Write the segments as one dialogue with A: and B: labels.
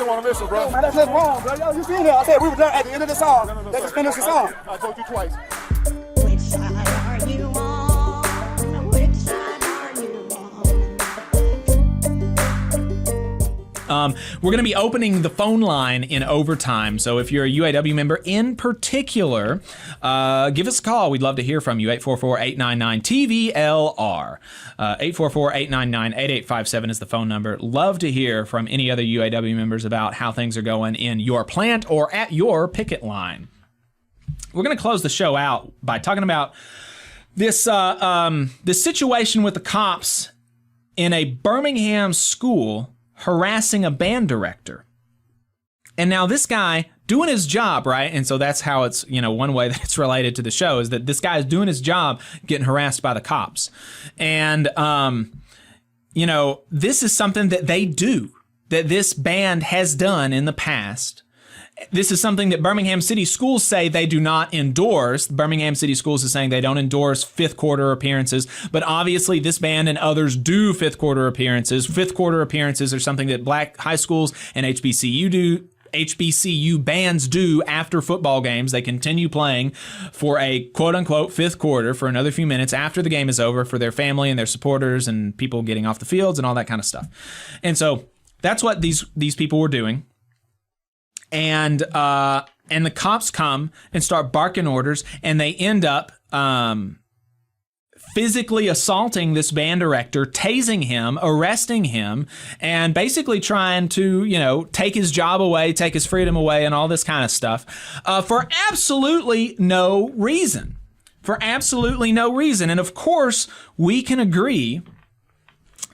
A: don't want to listen, bro.
B: Man, that's just wrong, bro. Yo, you seen here? I said we were done at the end of the song.
A: No,
B: Let's just finish the song.
A: I told you twice.
C: Which side are you on? Which side are you on?
D: We're going to be opening the phone line in overtime. So if you're a UAW member in particular, give us a call. We'd love to hear from you. 844-899-TVLR. 844-899-8857 is the phone number. Love to hear from any other UAW members about how things are going in your plant or at your picket line. We're going to close the show out by talking about this this situation with the cops in a Birmingham school harassing a band director. And now this guy doing his job, right? And so that's how it's, one way that it's related to the show is that this guy is doing his job getting harassed by the cops. And, this is something that they do, that this band has done in the past. This is something that Birmingham City Schools say they do not endorse. Birmingham City Schools is saying they don't endorse fifth quarter appearances, but obviously this band and others do fifth quarter appearances. Fifth quarter appearances are something that black high schools and HBCU bands do after football games. They continue playing for a quote unquote fifth quarter for another few minutes after the game is over for their family and their supporters and people getting off the fields and all that kind of stuff. And so that's what these people were doing. And the cops come and start barking orders, and they end up physically assaulting this band director, tasing him, arresting him, and basically trying to, take his job away, take his freedom away, and all this kind of stuff for absolutely no reason. For absolutely no reason. And of course, we can agree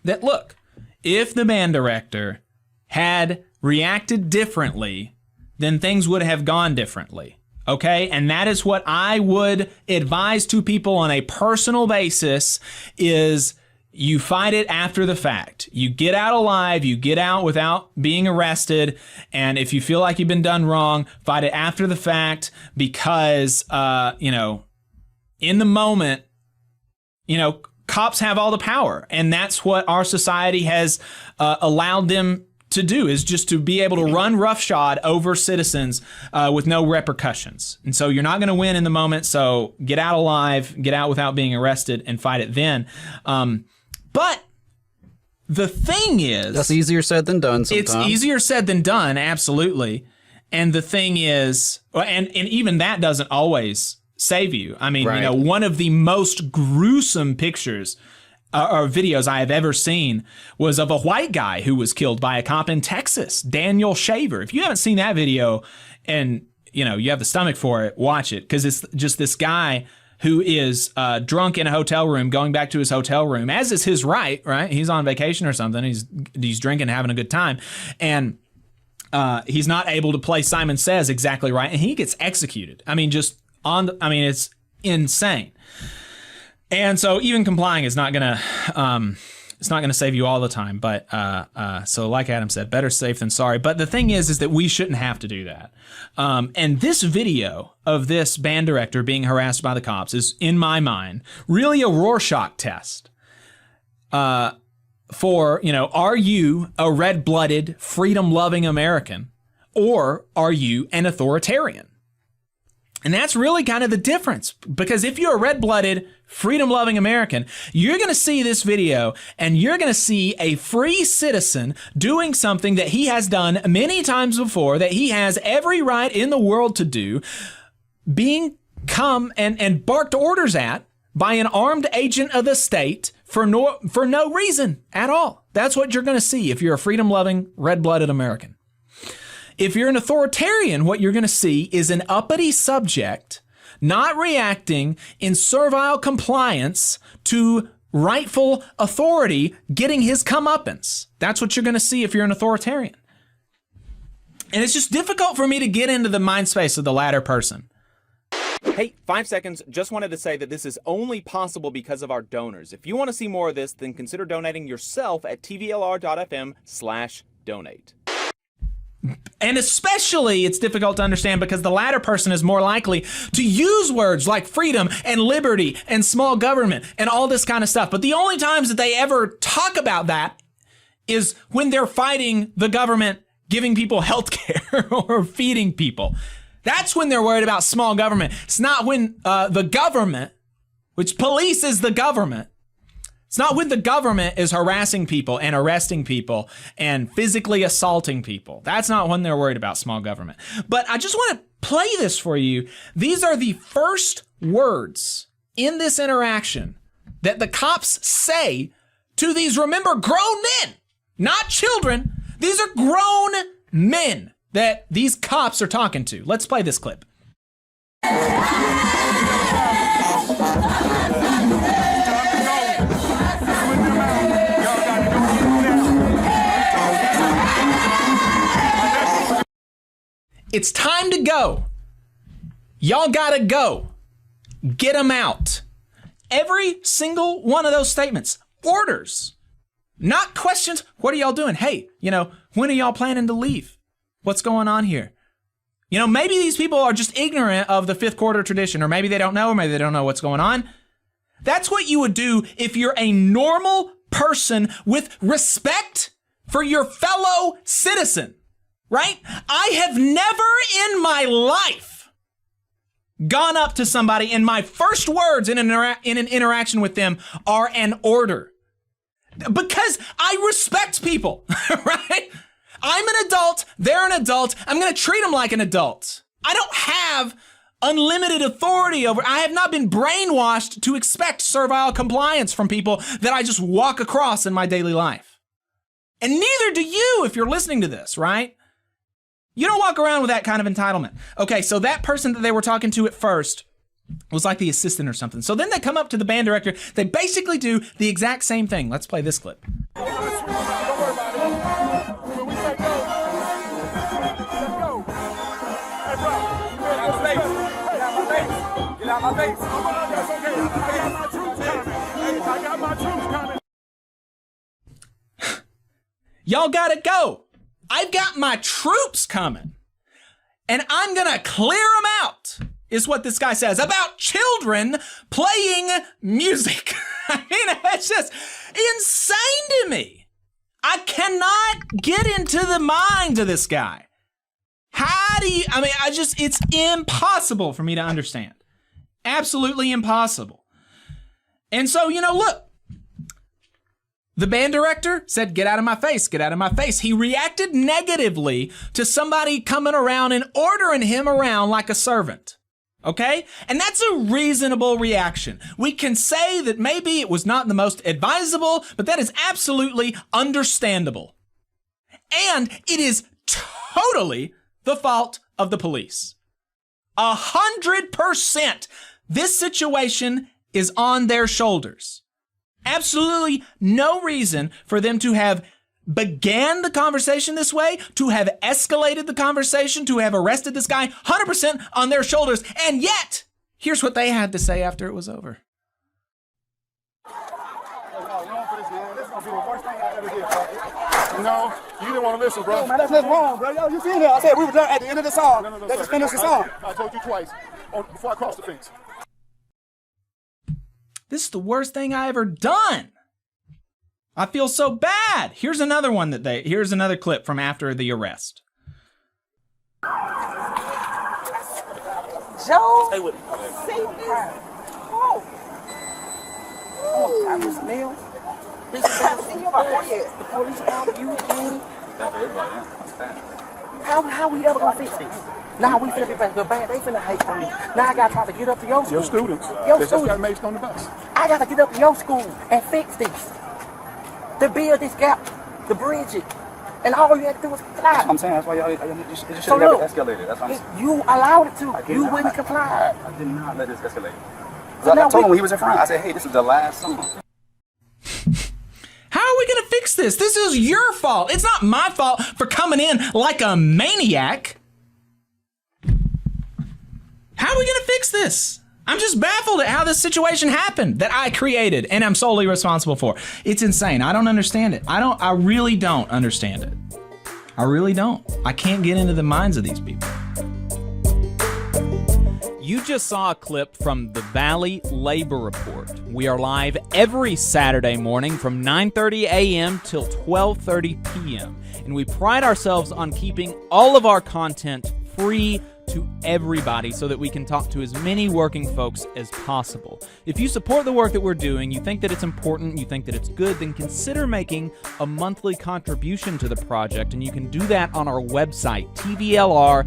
D: that, look, if the band director had reacted differently, then things would have gone differently, okay? And that is what I would advise to people on a personal basis is you fight it after the fact. You get out alive, you get out without being arrested, and if you feel like you've been done wrong, fight it after the fact because, in the moment, cops have all the power, and that's what our society has allowed them to do, is just to be able to run roughshod over citizens with no repercussions. And so you're not going to win in the moment, so get out alive, get out without being arrested, and fight it then. But the thing is...
E: That's easier said than done sometimes.
D: It's easier said than done, absolutely. And the thing is, and even that doesn't always save you. I mean,
E: right.
D: One of the most gruesome pictures or videos I have ever seen was of a white guy who was killed by a cop in Texas, Daniel Shaver. If you haven't seen that video and, you have the stomach for it, watch it, because it's just this guy who is drunk in a hotel room, going back to his hotel room, as is his right? He's on vacation or something. He's drinking, having a good time. And he's not able to play Simon Says exactly right, and he gets executed. I mean, it's insane. And so even complying is not gonna save you all the time. But so like Adam said, better safe than sorry. But the thing is that we shouldn't have to do that. And this video of this band director being harassed by the cops is, in my mind, really a Rorschach test. For, are you a red-blooded, freedom-loving American, or are you an authoritarian? And that's really kind of the difference, because if you're a red-blooded, freedom-loving American, you're going to see this video and you're going to see a free citizen doing something that he has done many times before, that he has every right in the world to do, being come and barked orders at by an armed agent of the state for no reason at all. That's what you're going to see if you're a freedom-loving, red-blooded American. If you're an authoritarian, what you're going to see is an uppity subject not reacting in servile compliance to rightful authority getting his comeuppance. That's what you're going to see if you're an authoritarian. And it's just difficult for me to get into the mind space of the latter person.
F: Hey, 5 seconds. Just wanted to say that this is only possible because of our donors. If you want to see more of this, then consider donating yourself at tvlr.fm/donate.
D: And especially it's difficult to understand because the latter person is more likely to use words like freedom and liberty and small government and all this kind of stuff. But the only times that they ever talk about that is when they're fighting the government giving people health care or feeding people. That's when they're worried about small government. It's not when the government, which police is the government, it's not when the government is harassing people and arresting people and physically assaulting people. That's not when they're worried about small government. But I just want to play this for you. These are the first words in this interaction that the cops say to these, remember, grown men, not children. These are grown men that these cops are talking to. Let's play this clip. It's time to go. Y'all gotta go. Get them out. Every single one of those statements, orders, not questions. What are y'all doing? Hey, when are y'all planning to leave? What's going on here? Maybe these people are just ignorant of the fifth quarter tradition, or maybe they don't know, or maybe they don't know what's going on. That's what you would do if you're a normal person with respect for your fellow citizen, right? I have never in my life gone up to somebody and my first words in an interaction with them are an order. Because I respect people, right? I'm an adult, they're an adult, I'm gonna treat them like an adult. I don't have unlimited authority over, I have not been brainwashed to expect servile compliance from people that I just walk across in my daily life. And neither do you if you're listening to this, right? You don't walk around with that kind of entitlement. Okay, so that person that they were talking to at first was like the assistant or something. So then they come up to the band director. They basically do the exact same thing. Let's play this clip. Y'all gotta go. I've got my troops coming, and I'm gonna clear them out, is what this guy says about children playing music. I mean, it's just insane to me. I cannot get into the mind of this guy. How do you, it's impossible for me to understand. Absolutely impossible. And so, look, the band director said, get out of my face, get out of my face. He reacted negatively to somebody coming around and ordering him around like a servant. Okay? And that's a reasonable reaction. We can say that maybe it was not the most advisable, but that is absolutely understandable. And it is totally the fault of the police. 100%. This situation is on their shoulders. Absolutely no reason for them to have began the conversation this way, to have escalated the conversation, to have arrested this guy, 100% on their shoulders. And yet, here's what they had to say after it was over.
B: No, you didn't want to listen, bro. Man, that's wrong, bro. Yo, you seen it. I said we were done at the end of the song. No, let's just finish the song. I told you twice before I crossed the fence.
D: This is the worst thing I ever done. I feel so bad. Here's another one here's another clip from after the arrest.
A: Joe,
B: Stay with me.
A: see this? Oh, I was nailed. This is how see your forehead. The police found you again. How we ever gonna fix this? Now we finna be back to the band. They finna hate me. Now I gotta try to get up to your school.
B: Your students.
A: Your
B: They just got
A: students.
B: maced on the bus.
A: I gotta get up to your school and fix this. To build this gap, to bridge it. And all you had to do was comply.
E: I'm saying that's why y'all just should
A: So
E: have
A: look,
E: escalated. That's what I'm saying.
A: you allowed it to.
E: did
A: You
E: not.
A: wouldn't comply.
E: I did not let this escalate.
A: So
E: I
A: now
E: told
A: we-
E: him when he was in front. I said, "Hey, this is the last song."
D: How are we gonna fix this? This is your fault. It's not my fault for coming in like a maniac. How are we gonna fix this? I'm just baffled at how this situation happened that I created and I'm solely responsible for. It's insane. I don't understand it. I really don't understand it. I really don't. I can't get into the minds of these people.
F: You just saw a clip from the Valley Labor Report. We are live every Saturday morning from 9:30 a.m. till 12:30 p.m. And we pride ourselves on keeping all of our content free to everybody so that we can talk to as many working folks as possible. If you support the work that we're doing, you think that it's important, you think that it's good, then consider making a monthly contribution to the project, and you can do that on our website, tvlr.fm.